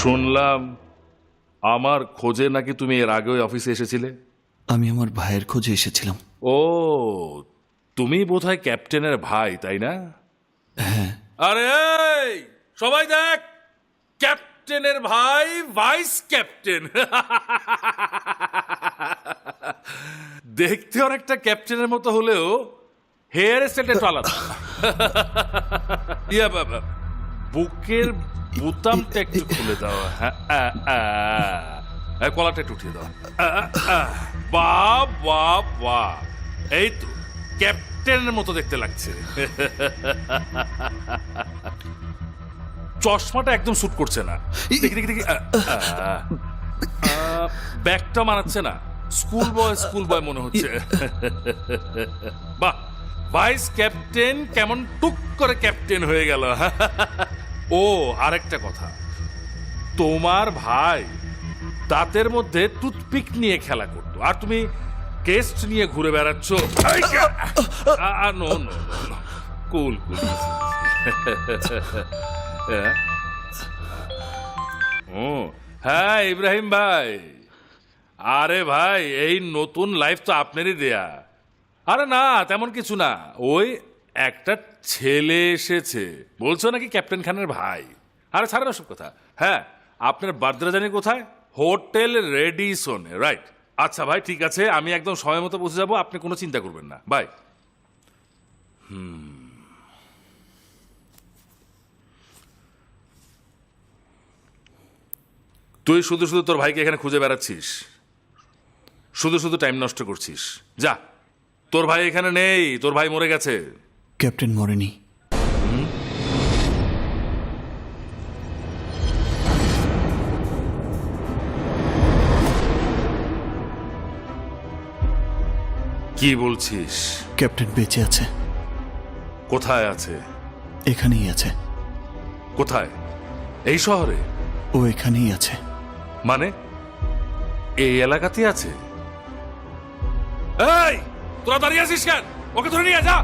শুনলাম আমার খোঁজে নাকি তুমি এর আগে ওই অফিসে এসেছিলে। আমি আমার ভাইয়ের খোঁজে এসেছিলাম। ও, তুমি বোধহয় ক্যাপ্টেনের ভাই, তাই না? হ্যাঁ। আরে এই, সবাই দেখ, ক্যাপ্টেনের ভাই ভাইস ক্যাপ্টেন। দেখতে অনেকটা ক্যাপ্টেনের মতো হলেও হেয়ার স্টাইলটা একটু আলাদা। ইয়া বাবা, বুকের বোতামটা একটু খুলে দাও। হ্যাঁ, কলারটা একটু উঠিয়ে দাও। বাহ বাহ বাহ, এই তো ক্যাপ্টেনের মতো দেখতে লাগছে। চশমাটা একদম স্যুট করছে না। দেখি দেখি দেখি, ব্যাগটা মানাচ্ছে না। স্কুল বয় মনে হচ্ছে। বাহ, ভাইস ক্যাপ্টেন কেমন টুক করে ক্যাপ্টেন হয়ে গেল। ও, আরেকটা কথা, তোমার ভাই দাঁতের মধ্যে টুথপিক নিয়ে খেলা করতো, আর তুমি কেস্ট নিয়ে ঘুরে বেড়াচ্ছ। নো নো নো, কুল কুল। ও হ্যাঁ, ইব্রাহিম ভাই। আরে ভাই, এই নতুন লাইফ তো আপনারই দেয়া। আরে না, তেমন কিছু না, ওই একটা ছেলে এসেছে, বলছো নাকি ক্যাপ্টেন খানের ভাই। আরে ছাড়েন সব কথা। হ্যাঁ, আপনার বার্থডে জানি কোথায়? হোটেল রেডিসনে, রাইট? আচ্ছা ভাই, ঠিক আছে, আমি একদম সময় মতো পৌঁছে যাবো, আপনি কোনো চিন্তা করবেন না। বাই। তুই শুধু শুধু তোর ভাইকে এখানে খুঁজে বেড়াচ্ছিস, শুধু শুধু টাইম নষ্ট করছিস। যা, তোর ভাই এখানে নেই, তোর ভাই মরে গেছে। ক্যাপ্টেন মরেনি। কি বলছিস? ক্যাপ্টেন বেঁচে আছে। কোথায় আছে? এখানেই আছে। কোথায়? এই শহরে? ও এখানেই আছে। মানে এই এলাকাতে আছে? এই, তোরা দাঁড়িয়ে আছিস কেন? ওকে ধরে নিয়ে যা।